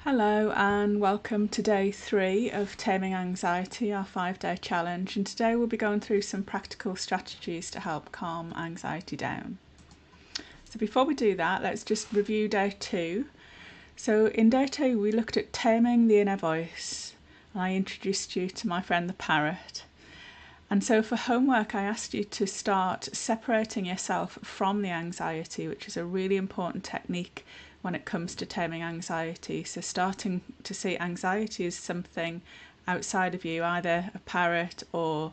Hello and welcome to day 3 of Taming Anxiety, our 5-day challenge, and today we'll be going through some practical strategies to help calm anxiety down. So before we do that, let's just review day 2. So in day 2 we looked at taming the inner voice, and I introduced you to my friend the parrot. And so for homework I asked you to start separating yourself from the anxiety, which is a really important technique when it comes to taming anxiety. So starting to see anxiety as something outside of you, either a parrot or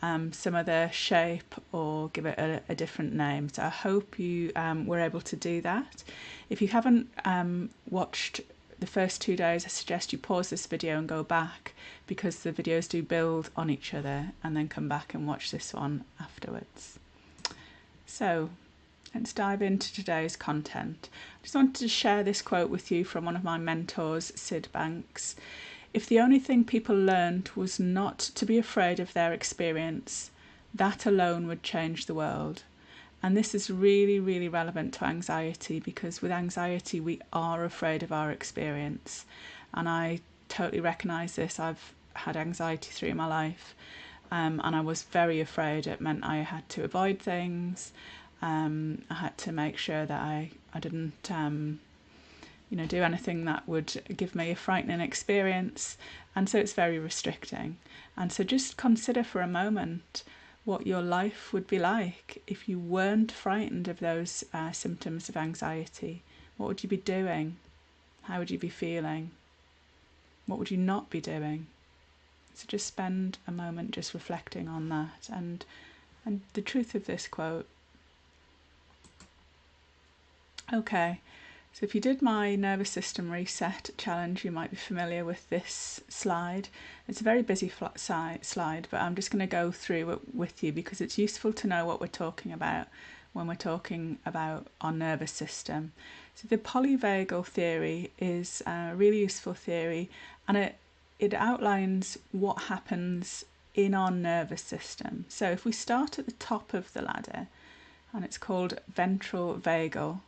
some other shape, or give it a different name. So I hope you were able to do that. If you haven't watched the first 2 days, I suggest you pause this video and go back, because the videos do build on each other, and then come back and watch this one afterwards. So let's dive into today's content. I just wanted to share this quote with you from one of my mentors, Sid Banks. If the only thing people learned was not to be afraid of their experience, that alone would change the world. And this is really, really relevant to anxiety, because with anxiety we are afraid of our experience. And I totally recognise this. I've had anxiety through my life, and I was very afraid. It meant I had to avoid things. I had to make sure that I didn't do anything that would give me a frightening experience, and so it's very restricting. And so just consider for a moment what your life would be like if you weren't frightened of those symptoms of anxiety. What would you be doing? How would you be feeling? What would you not be doing? So just spend a moment just reflecting on that and the truth of this quote. Okay, so if you did my nervous system reset challenge, you might be familiar with this slide. It's a very busy slide, but I'm just going to go through it with you because it's useful to know what we're talking about when we're talking about our nervous system. So the polyvagal theory is a really useful theory, and it outlines what happens in our nervous system. So if we start at the top of the ladder, and it's called ventral vagal,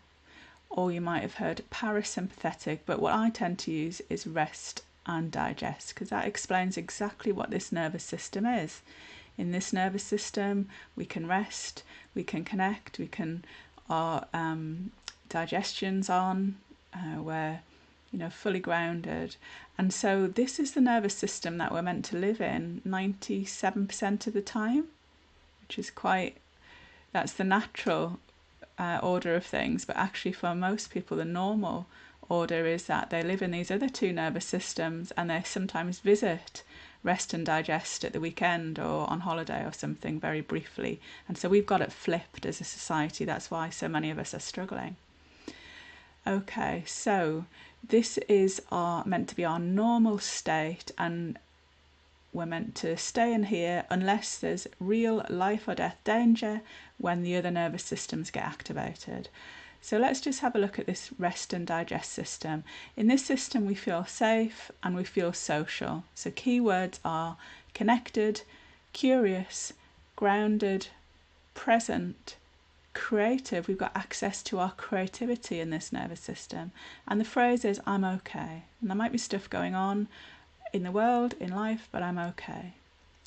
or you might have heard parasympathetic, but what I tend to use is rest and digest, because that explains exactly what this nervous system is. In this nervous system we can rest, we can connect, our digestion's on, we're fully grounded. And so this is the nervous system that we're meant to live in 97% of the time, which is that's the natural order of things. But actually for most people the normal order is that they live in these other two nervous systems, and they sometimes visit rest and digest at the weekend or on holiday or something very briefly. And so we've got it flipped as a society. That's why so many of us are struggling. Okay, so this is meant to be our normal state, and we're meant to stay in here unless there's real life or death danger, when the other nervous systems get activated. So let's just have a look at this rest and digest system. In this system we feel safe and we feel social. So keywords are connected, curious, grounded, present, creative. We've got access to our creativity in this nervous system. And the phrase is, I'm okay. And there might be stuff going on in the world, in life, but I'm okay.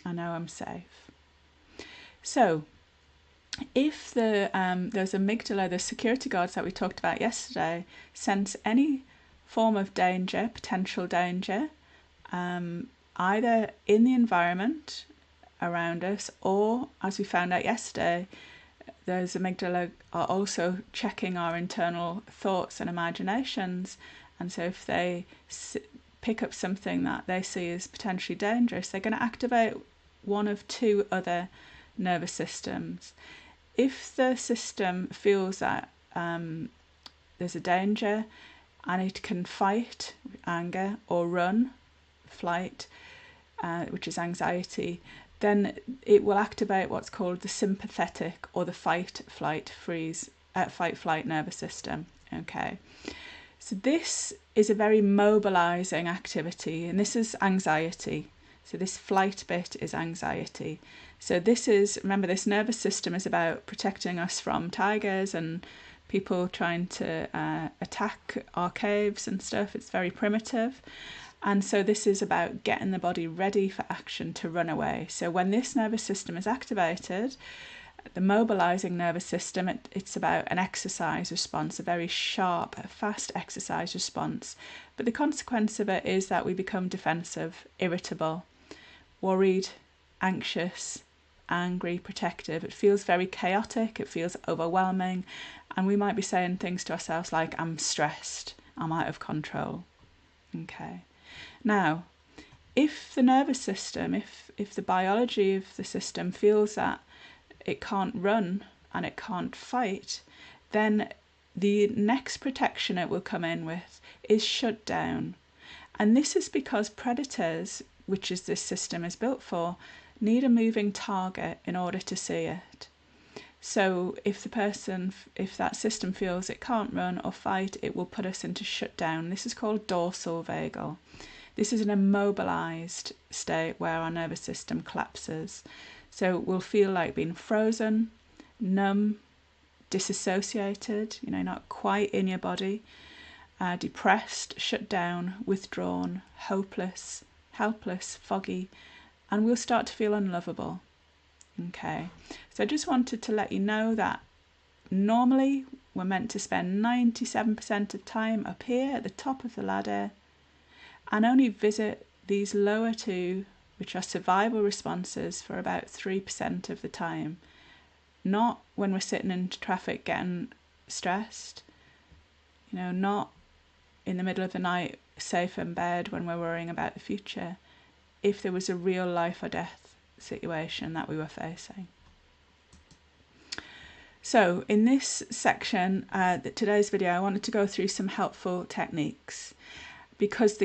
I know I'm safe. So if those amygdala, the security guards that we talked about yesterday, sense any form of danger, potential danger, either in the environment around us, or, as we found out yesterday, those amygdala are also checking our internal thoughts and imaginations. And so if they pick up something that they see as potentially dangerous, they're going to activate one of two other nervous systems. If the system feels that there's a danger and it can fight, anger, or run, flight, which is anxiety, then it will activate what's called the sympathetic or the fight, flight, nervous system. Okay. So this is a very mobilizing activity, and this is anxiety. So this flight bit is anxiety. So remember, this nervous system is about protecting us from tigers and people trying to attack our caves and stuff. It's very primitive. And so this is about getting the body ready for action to run away. So when this nervous system is activated, the mobilizing nervous system, it's about an exercise response, a very sharp, fast exercise response. But the consequence of it is that we become defensive, irritable, worried, anxious, angry, protective. It feels very chaotic, it feels overwhelming, and we might be saying things to ourselves like, I'm stressed, I'm out of control. Okay. Now, if the nervous system, if the biology of the system feels that it can't run and it can't fight, then the next protection it will come in with is shut down. And this is because predators, which is this system is built for, need a moving target in order to see it. So if that system feels it can't run or fight, it will put us into shutdown. This is called dorsal vagal. This is an immobilized state where our nervous system collapses. So we'll feel like being frozen, numb, disassociated, not quite in your body, depressed, shut down, withdrawn, hopeless, helpless, foggy, and we'll start to feel unlovable. Okay, so I just wanted to let you know that normally we're meant to spend 97% of time up here at the top of the ladder and only visit these lower two, which are survival responses, for about 3% of the time. Not when we're sitting in traffic getting stressed, not in the middle of the night safe in bed when we're worrying about the future, if there was a real life or death situation that we were facing. So in this section, today's video, I wanted to go through some helpful techniques, because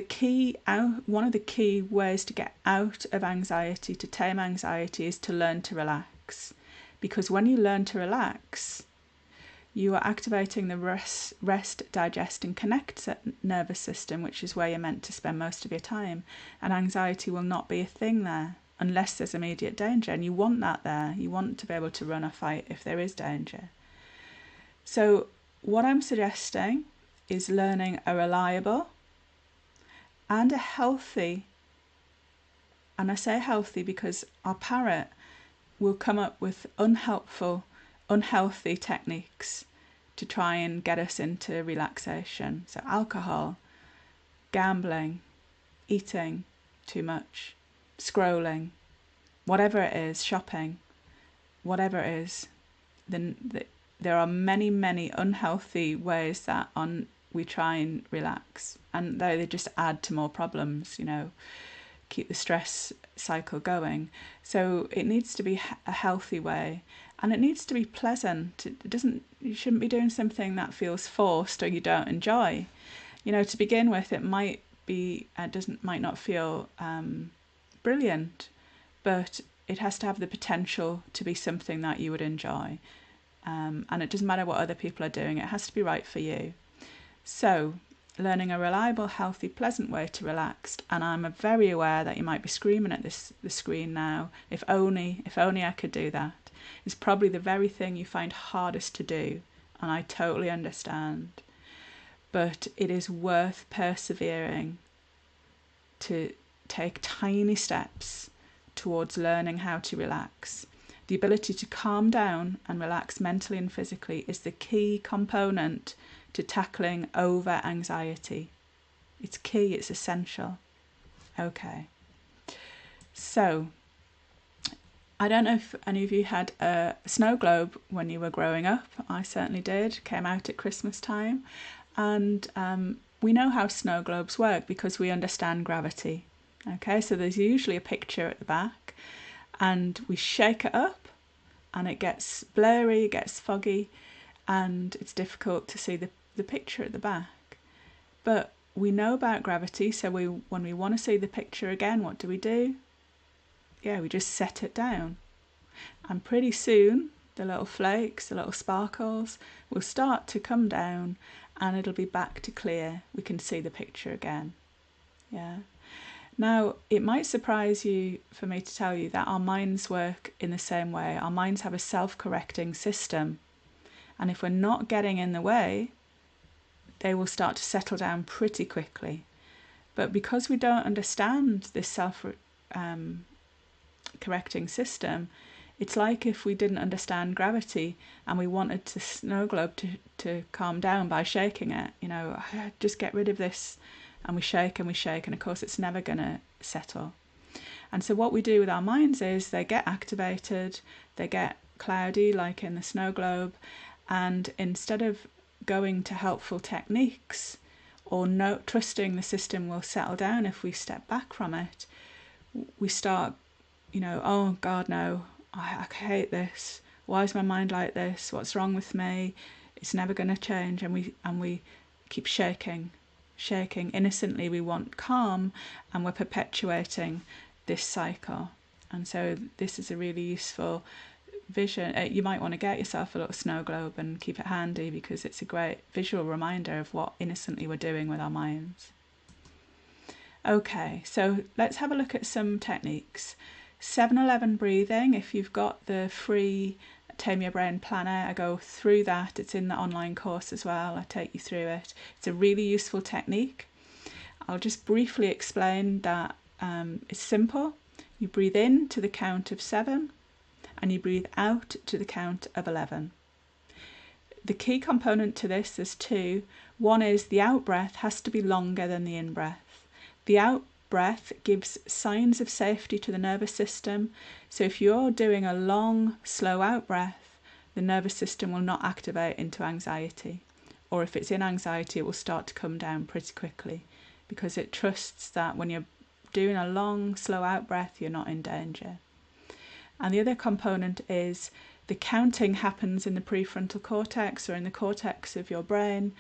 one of the key ways to get out of anxiety, to tame anxiety, is to learn to relax. Because when you learn to relax, you are activating the rest, digest and connect nervous system, which is where you're meant to spend most of your time. And anxiety will not be a thing there unless there's immediate danger. And you want that there. You want to be able to run or fight if there is danger. So what I'm suggesting is learning a reliable and a healthy, and I say healthy because our parrot will come up with unhealthy techniques to try and get us into relaxation. So alcohol, gambling, eating too much, scrolling, whatever it is, shopping, whatever it is, then there are many, many unhealthy ways that we try and relax, and they just add to more problems, keep the stress cycle going. So it needs to be a healthy way, and it needs to be pleasant. You shouldn't be doing something that feels forced or you don't enjoy. To begin with, it might not feel brilliant, but it has to have the potential to be something that you would enjoy. And it doesn't matter what other people are doing, it has to be right for you. So, learning a reliable, healthy, pleasant way to relax, and I'm very aware that you might be screaming at the screen now, if only I could do that, is probably the very thing you find hardest to do, and I totally understand. But it is worth persevering to take tiny steps towards learning how to relax. The ability to calm down and relax mentally and physically is the key component to tackling over anxiety. It's key, it's essential. Okay. So, I don't know if any of you had a snow globe when you were growing up. I certainly did. Came out at Christmas time. And we know how snow globes work because we understand gravity. Okay, so there's usually a picture at the back, and we shake it up and it gets blurry, it gets foggy, and it's difficult to see the picture at the back. But we know about gravity, so when we want to see the picture again, what do? Yeah, we just set it down. And pretty soon, the little flakes, the little sparkles will start to come down, and it'll be back to clear. We can see the picture again. Yeah. Now, it might surprise you for me to tell you that our minds work in the same way. Our minds have a self-correcting system. And if we're not getting in the way, they will start to settle down pretty quickly. But because we don't understand this self-correcting system, it's like if we didn't understand gravity and we wanted the snow globe to calm down by shaking it. Just get rid of this, and we shake and we shake, and of course it's never going to settle. And so what we do with our minds is they get activated, they get cloudy like in the snow globe, and instead of going to helpful techniques or trusting the system will settle down if we step back from it, we start, oh God, no, I hate this. Why is my mind like this? What's wrong with me? It's never going to change. And we keep shaking. Innocently, we want calm, and we're perpetuating this cycle. And so this is a really useful vision. You might want to get yourself a little snow globe and keep it handy, because it's a great visual reminder of what innocently we're doing with our minds. Okay, so let's have a look at some techniques. 7-11 breathing. If you've got the free Tame Your Brain planner, I go through that. It's in the online course as well. I take you through it. It's a really useful technique. I'll just briefly explain that it's simple. You breathe in to the count of 7 and you breathe out to the count of 11. The key component to this, there's two. One is the out breath has to be longer than the in breath. The out breath gives signs of safety to the nervous system. So if you're doing a long, slow out breath, the nervous system will not activate into anxiety. Or if it's in anxiety, it will start to come down pretty quickly, because it trusts that when you're doing a long, slow out breath, you're not in danger. And the other component is the counting happens in the prefrontal cortex, or in the cortex of your brain.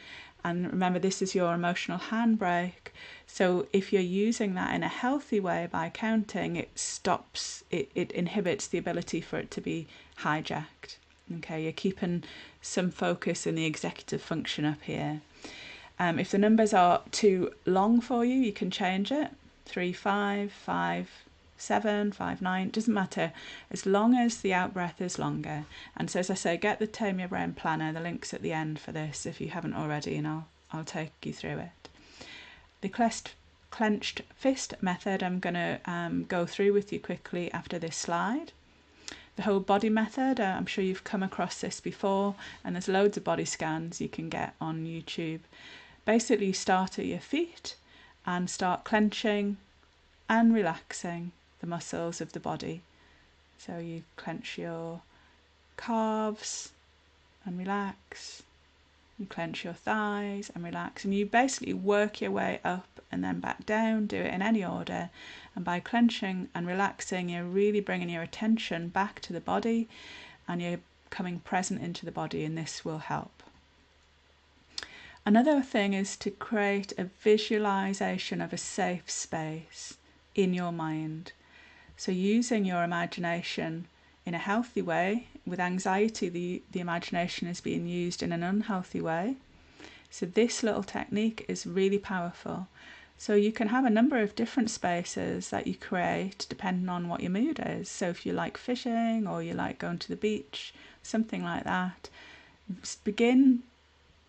And remember, this is your emotional handbrake. So if you're using that in a healthy way by counting, it inhibits the ability for it to be hijacked. Okay, you're keeping some focus in the executive function up here. If the numbers are too long for you, you can change it. 3, 5, 5, 7, 5, 9, doesn't matter, as long as the out breath is longer. And so, as I say, get the Tame Your Brain planner. The link's at the end for this if you haven't already, and I'll take you through it. The clenched fist method I'm going to go through with you quickly after this slide. The whole body method, I'm sure you've come across this before, and there's loads of body scans you can get on YouTube. Basically, you start at your feet and start clenching and relaxing the muscles of the body. So you clench your calves and relax. You clench your thighs and relax. And you basically work your way up and then back down. Do it in any order. And by clenching and relaxing, you're really bringing your attention back to the body, and you're coming present into the body, and this will help. Another thing is to create a visualization of a safe space in your mind. So using your imagination in a healthy way. With anxiety, the imagination is being used in an unhealthy way. So this little technique is really powerful. So you can have a number of different spaces that you create depending on what your mood is. So if you like fishing or you like going to the beach, something like that, begin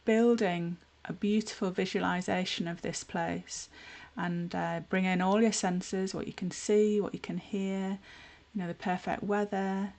building a beautiful visualization of this place, and bring in all your senses, what you can see, what you can hear, the perfect weather.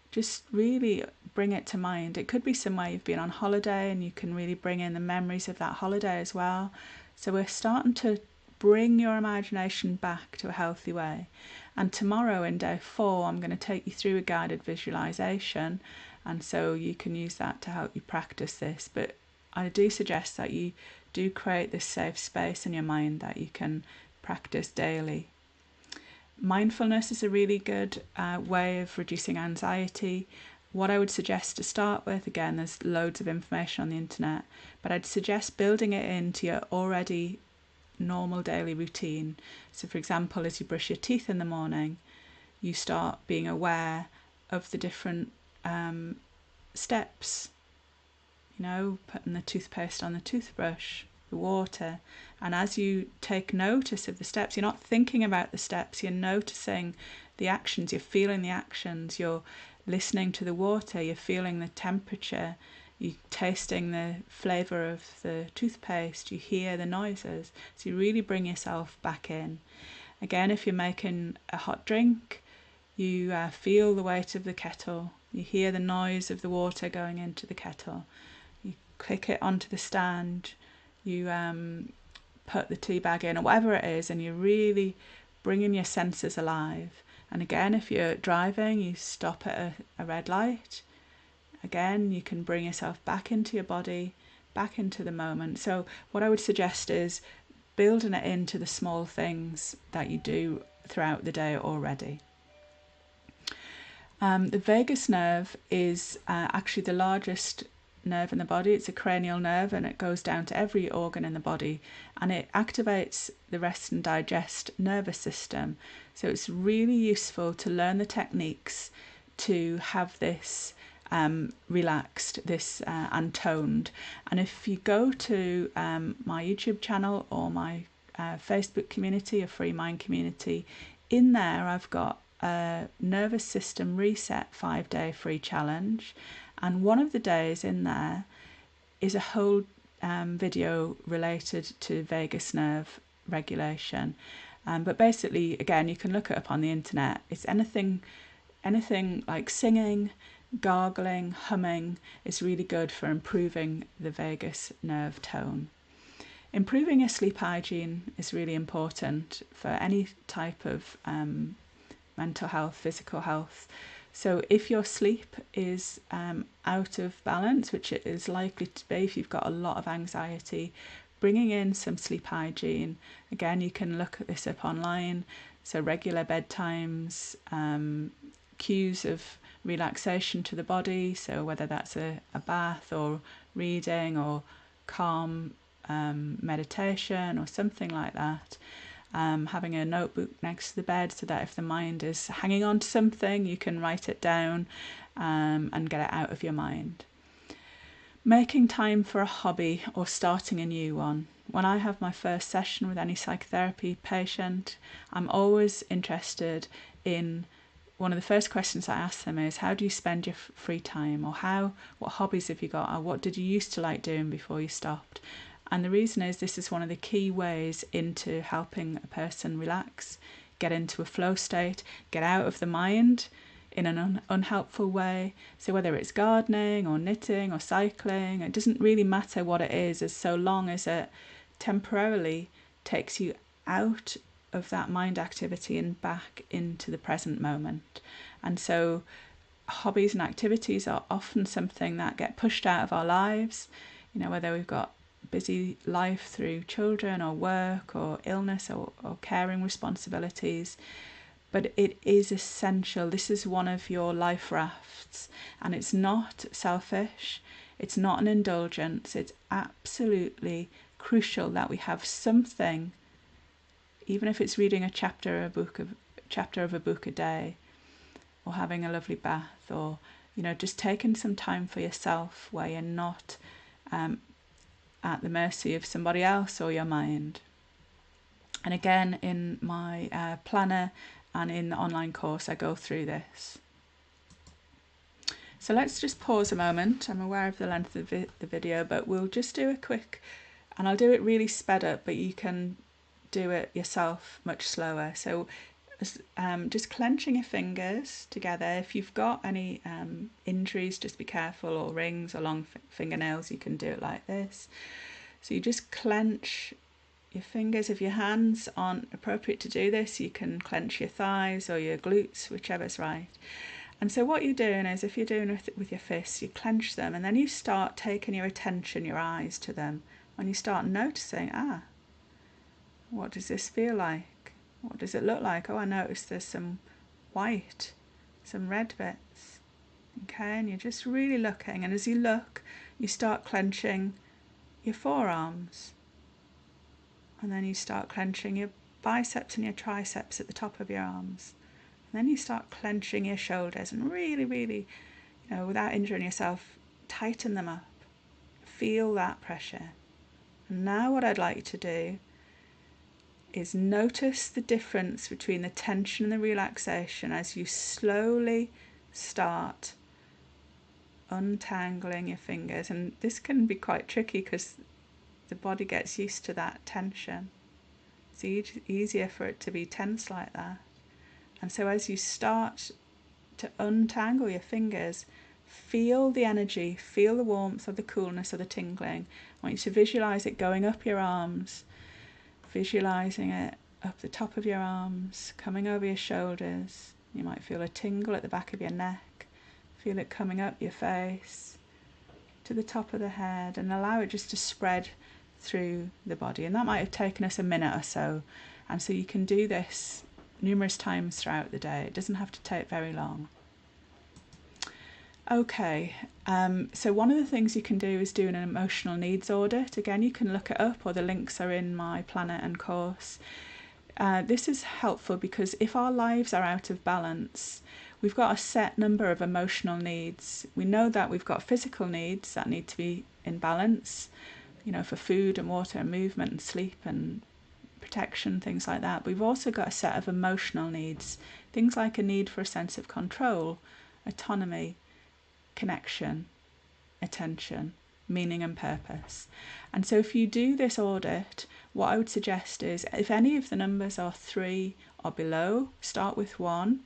Just really bring it to mind. It could be somewhere you've been on holiday, and you can really bring in the memories of that holiday as well. So we're starting to bring your imagination back to a healthy way. And tomorrow in day 4, I'm going to take you through a guided visualization, and so you can use that to help you practice this. But I do suggest that you do create this safe space in your mind that you can practice daily. Mindfulness is a really good way of reducing anxiety. What I would suggest to start with, again, there's loads of information on the internet, but I'd suggest building it into your already normal daily routine. So for example, as you brush your teeth in the morning, you start being aware of the different steps, putting the toothpaste on the toothbrush, the water. And as you take notice of the steps, you're not thinking about the steps, you're noticing the actions, you're feeling the actions, you're listening to the water, you're feeling the temperature, you're tasting the flavour of the toothpaste, you hear the noises, so you really bring yourself back in. Again, if you're making a hot drink, you feel the weight of the kettle, you hear the noise of the water going into the kettle, you click it onto the stand, you put the tea bag in or whatever it is, and you're really bringing your senses alive. And again, if you're driving, you stop at a red light. Again, you can bring yourself back into your body, back into the moment. So what I would suggest is building it into the small things that you do throughout the day already. The vagus nerve is actually the largest nerve in the body. It's a cranial nerve, and it goes down to every organ in the body, and it activates the rest and digest nervous system. So it's really useful to learn the techniques to have this relaxed, this and toned. And if you go to my YouTube channel or my Facebook community, a Free Mind community, in there I've got a nervous system reset 5-day free challenge, and one of the days in there is a whole video related to vagus nerve regulation. But basically, again, you can look it up on the internet. It's anything like singing, gargling, humming is really good for improving the vagus nerve tone. Improving your sleep hygiene is really important for any type of mental health, physical health. So if your sleep is out of balance, which it is likely to be if you've got a lot of anxiety, bringing in some sleep hygiene. Again, you can look at this up online. So regular bedtimes, cues of relaxation to the body. So whether that's a bath or reading or calm meditation or something like that. Having a notebook next to the bed so that if the mind is hanging on to something, you can write it down and get it out of your mind. Making time for a hobby or starting a new one. When I have my first session with any psychotherapy patient, I'm always interested in, one of the first questions I ask them is, how do you spend your free time? Or what hobbies have you got? Or what did you used to like doing before you stopped? And the reason is this is one of the key ways into helping a person relax, get into a flow state, get out of the mind in an unhelpful way. So whether it's gardening or knitting or cycling, it doesn't really matter what it is, as so long as it temporarily takes you out of that mind activity and back into the present moment. And so hobbies and activities are often something that get pushed out of our lives, whether we've got busy life through children or work or illness or caring responsibilities, but it is essential. This is one of your life rafts, and it's not selfish, it's not an indulgence, it's absolutely crucial that we have something, even if it's reading a chapter of a book a day, or having a lovely bath, or just taking some time for yourself where you're not at the mercy of somebody else or your mind. And again, in my planner and in the online course, I go through this. So let's just pause a moment. I'm aware of the length of the video, but we'll just do a quick, and I'll do it really sped up, but you can do it yourself much slower. So just clenching your fingers together. If you've got any injuries, just be careful, or rings or long fingernails, you can do it like this. So you just clench your fingers. If your hands aren't appropriate to do this, you can clench your thighs or your glutes, whichever's right. And so what you're doing is, if you're doing it with your fists, you clench them, and then you start taking your attention, your eyes to them, and you start noticing, what does this feel like? What does it look like? Oh, I notice there's some white, some red bits. Okay, and you're just really looking. And as you look, you start clenching your forearms. And then you start clenching your biceps and your triceps at the top of your arms. And then you start clenching your shoulders and really, really, without injuring yourself, tighten them up. Feel that pressure. And now what I'd like to do is notice the difference between the tension and the relaxation as you slowly start untangling your fingers. And this can be quite tricky because the body gets used to that tension. It's easier for it to be tense like that. And so as you start to untangle your fingers, feel the energy, feel the warmth or the coolness or the tingling. I want you to visualize it going up your arms, visualizing it up the top of your arms, coming over your shoulders. You might feel a tingle at the back of your neck. Feel it coming up your face to the top of the head, and allow it just to spread through the body. And that might have taken us a minute or so. And so you can do this numerous times throughout the day. It doesn't have to take very long. Okay, so one of the things you can do is do an emotional needs audit. Again, you can look it up, or the links are in my planner and course. This is helpful because if our lives are out of balance, we've got a set number of emotional needs. We know that we've got physical needs that need to be in balance, for food and water and movement and sleep and protection, things like that. But we've also got a set of emotional needs, things like a need for a sense of control, autonomy, connection, attention, meaning and purpose. And so if you do this audit, what I would suggest is if any of the numbers are 3 or below, start with one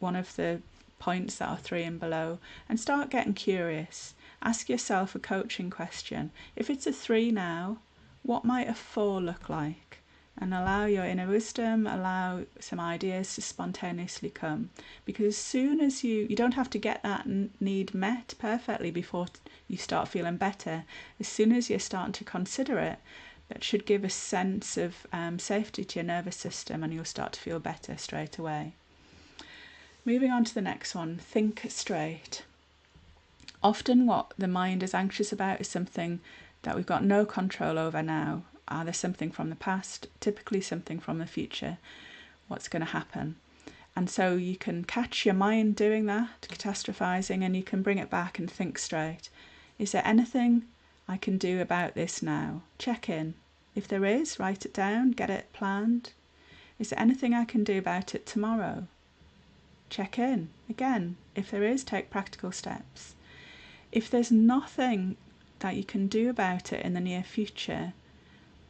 of the points that are 3 and below, and start getting curious. Ask yourself a coaching question. If it's a 3 now, what might a 4 look like? And allow your inner wisdom, allow some ideas to spontaneously come. Because as soon as you don't have to get that need met perfectly before you start feeling better. As soon as you're starting to consider it, that should give a sense of safety to your nervous system, and you'll start to feel better straight away. Moving on to the next one, think straight. Often what the mind is anxious about is something that we've got no control over now. Either something from the past, typically something from the future, what's going to happen. And so you can catch your mind doing that, catastrophizing, and you can bring it back and think straight. Is there anything I can do about this now? Check in. If there is, write it down, get it planned. Is there anything I can do about it tomorrow? Check in. Again, if there is, take practical steps. If there's nothing that you can do about it in the near future,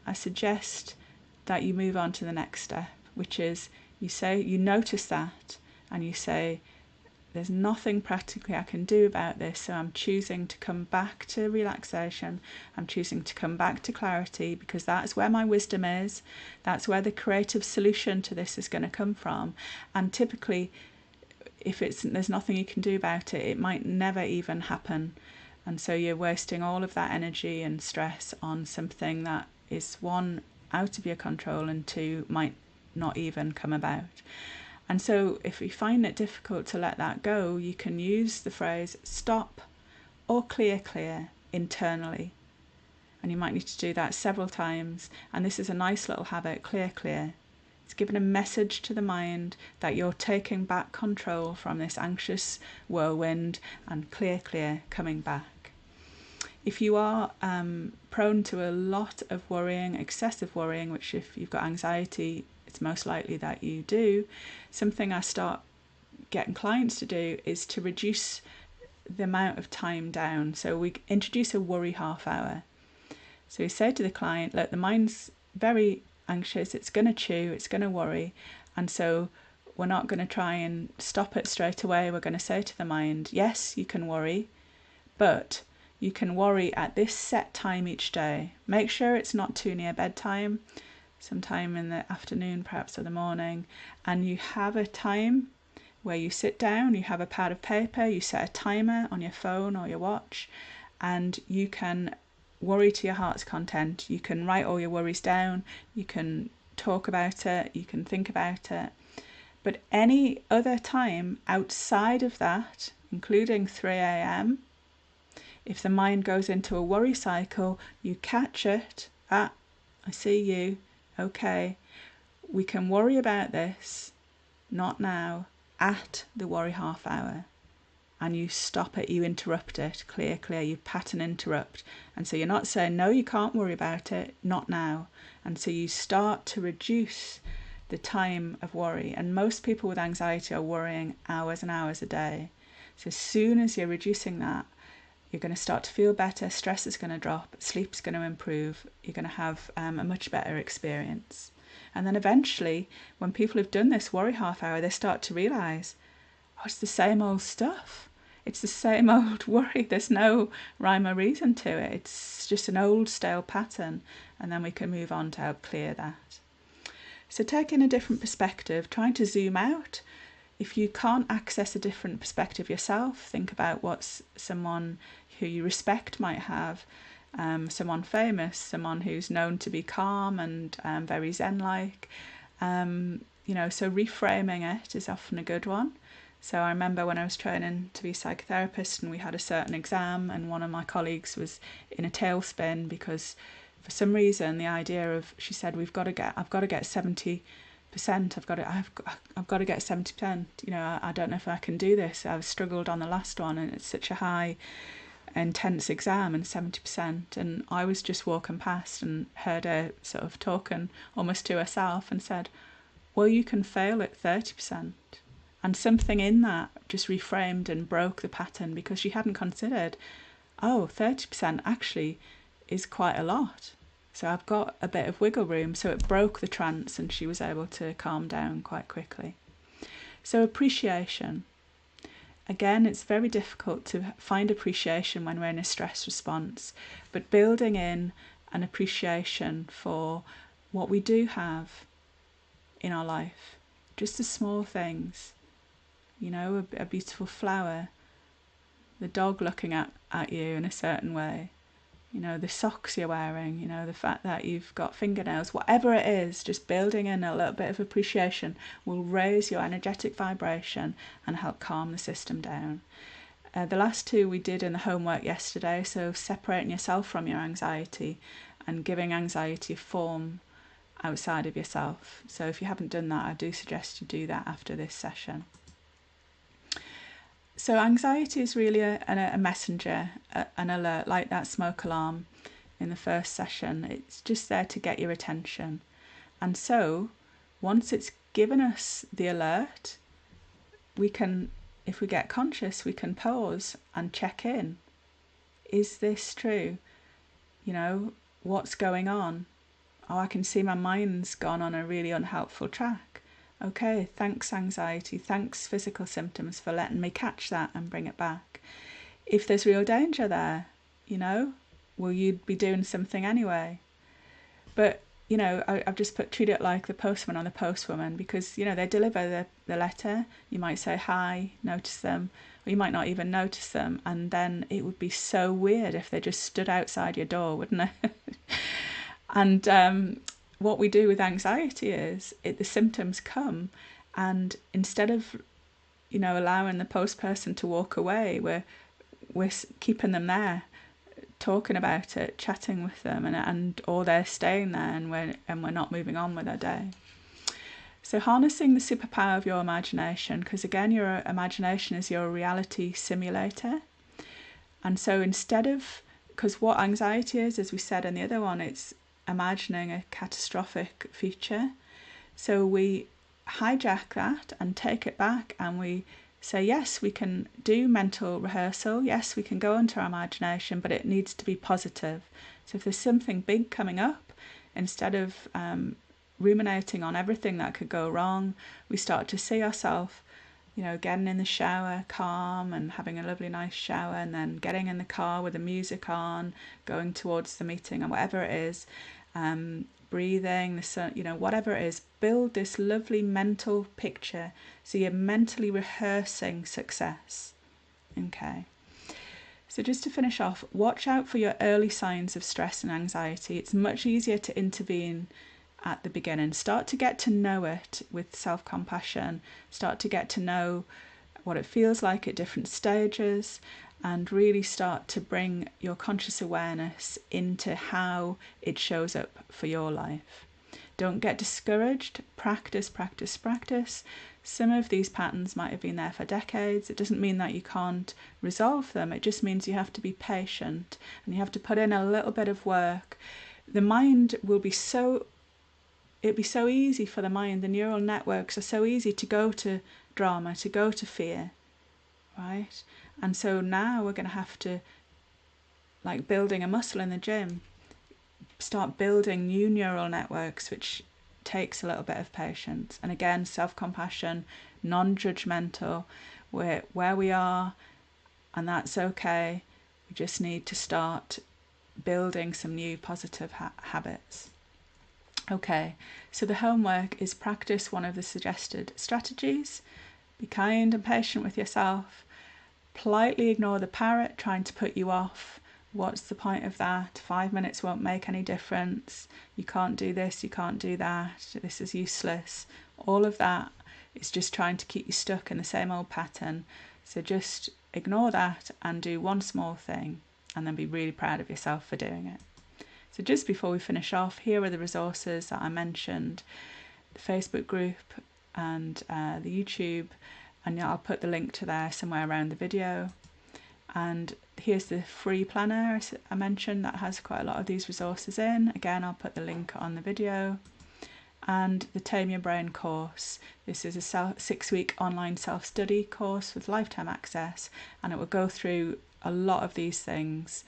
I suggest that you move on to the next step, which is you notice that and you say, there's nothing practically I can do about this, so I'm choosing to come back to relaxation. I'm choosing to come back to clarity, because that's where my wisdom is. That's where the creative solution to this is going to come from. And typically, if there's nothing you can do about it, it might never even happen. And so you're wasting all of that energy and stress on something that is, 1, out of your control, and 2, might not even come about. And so if you find it difficult to let that go, you can use the phrase stop or clear internally. And you might need to do that several times. And this is a nice little habit, clear. It's giving a message to the mind that you're taking back control from this anxious whirlwind, and clear, coming back. If you are prone to a lot of worrying, excessive worrying, which if you've got anxiety, it's most likely that you do, something I start getting clients to do is to reduce the amount of time down. So we introduce a worry half hour. So we say to the client, look, the mind's very anxious, it's going to chew, it's going to worry, and so we're not going to try and stop it straight away. We're going to say to the mind, yes, you can worry, but you can worry at this set time each day. Make sure it's not too near bedtime, sometime in the afternoon perhaps, or the morning, and you have a time where you sit down, you have a pad of paper, you set a timer on your phone or your watch, and you can worry to your heart's content. You can write all your worries down, you can talk about it, you can think about it. But any other time outside of that, including 3 a.m, if the mind goes into a worry cycle, you catch it. I see you. Okay, we can worry about this, not now, at the worry half hour. And you stop it, you interrupt it, clear, you pattern interrupt. And so you're not saying, no, you can't worry about it, not now. And so you start to reduce the time of worry. And most people with anxiety are worrying hours and hours a day. So as soon as you're reducing that, you're going to start to feel better, stress is going to drop, sleep's going to improve, you're going to have a much better experience. And then eventually, when people have done this worry half hour, they start to realise, oh, it's the same old stuff. It's the same old worry. There's no rhyme or reason to it. It's just an old stale pattern. And then we can move on to help clear that. So taking a different perspective, trying to zoom out. If you can't access a different perspective yourself, think about what someone who you respect might have, someone famous, someone who's known to be calm and very zen-like. So reframing it is often a good one. So I remember when I was training to be a psychotherapist and we had a certain exam, and one of my colleagues was in a tailspin because for some reason the idea of, she said, I've got to get 70%. I've got to get 70%. I don't know if I can do this. I've struggled on the last one, and it's such a high, intense exam, and 70%. And I was just walking past and heard her sort of talking almost to herself and said, well, you can fail at 30%. And something in that just reframed and broke the pattern, because she hadn't considered, 30% actually is quite a lot. So I've got a bit of wiggle room. So it broke the trance and she was able to calm down quite quickly. So appreciation. Again, it's very difficult to find appreciation when we're in a stress response, but building in an appreciation for what we do have in our life, just the small things, a beautiful flower, the dog looking at you in a certain way, the socks you're wearing, the fact that you've got fingernails, whatever it is, just building in a little bit of appreciation will raise your energetic vibration and help calm the system down. The last two we did in the homework yesterday, so separating yourself from your anxiety and giving anxiety a form outside of yourself. So if you haven't done that, I do suggest you do that after this session. So anxiety is really a messenger, an alert, like that smoke alarm in the first session. It's just there to get your attention. And so once it's given us the alert, we can, if we get conscious, we can pause and check in. Is this true? What's going on? Oh, I can see my mind's gone on a really unhelpful track. Okay, thanks anxiety, thanks physical symptoms for letting me catch that and bring it back. If there's real danger there, will you be doing something anyway? But, I've just treat it like the postman or the postwoman, because, they deliver the letter. You might say hi, notice them, or you might not even notice them. And then it would be so weird if they just stood outside your door, wouldn't it? And what we do with anxiety is the symptoms come, and instead of allowing the post person to walk away, we're keeping them there, talking about it, chatting with them, and or they're staying there, and we're not moving on with our day. So harnessing the superpower of your imagination, because again, your imagination is your reality simulator. And so because what anxiety is, as we said in the other one, it's imagining a catastrophic future. So we hijack that and take it back, and we say, yes, we can do mental rehearsal, yes, we can go into our imagination, but it needs to be positive. So if there's something big coming up, instead of ruminating on everything that could go wrong, we start to see ourselves getting in the shower calm and having a lovely nice shower, and then getting in the car with the music on, going towards the meeting and whatever it is, breathing, the sun, whatever it is, build this lovely mental picture. So you're mentally rehearsing success. Okay. So just to finish off, watch out for your early signs of stress and anxiety. It's much easier to intervene at the beginning. Start to get to know it with self-compassion. Start to get to know what it feels like at different stages, and really start to bring your conscious awareness into how it shows up for your life. Don't get discouraged. Practice, practice, practice. Some of these patterns might have been there for decades. It doesn't mean that you can't resolve them. It just means you have to be patient and you have to put in a little bit of work. The mind will be it'd be so easy for the mind. The neural networks are so easy to go to drama, to go to fear. right? And so now we're going to have to, like building a muscle in the gym, start building new neural networks, which takes a little bit of patience. And again, self-compassion, non-judgmental. We're where we are, and that's okay. We just need to start building some new positive habits. Okay, so the homework is practice one of the suggested strategies. Be kind and patient with yourself. Politely ignore the parrot trying to put you off. What's the point of that? 5 minutes won't make any difference. You can't do this, you can't do that. This is useless. All of that is just trying to keep you stuck in the same old pattern. So just ignore that and do one small thing, and then be really proud of yourself for doing it. So just before we finish off, here are the resources that I mentioned, the Facebook group and the YouTube, and I'll put the link to there somewhere around the video. And here's the free planner I mentioned that has quite a lot of these resources in. Again, I'll put the link on the video. And the Tame Your Brain course. This is a 6-week online self-study course with lifetime access, and it will go through a lot of these things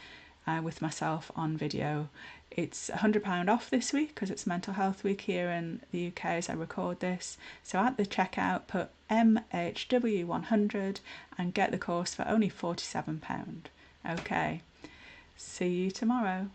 with myself on video. It's £100 off this week because it's Mental Health Week here in the UK as I record this. So at the checkout, put MHW100 and get the course for only £47. Okay, see you tomorrow.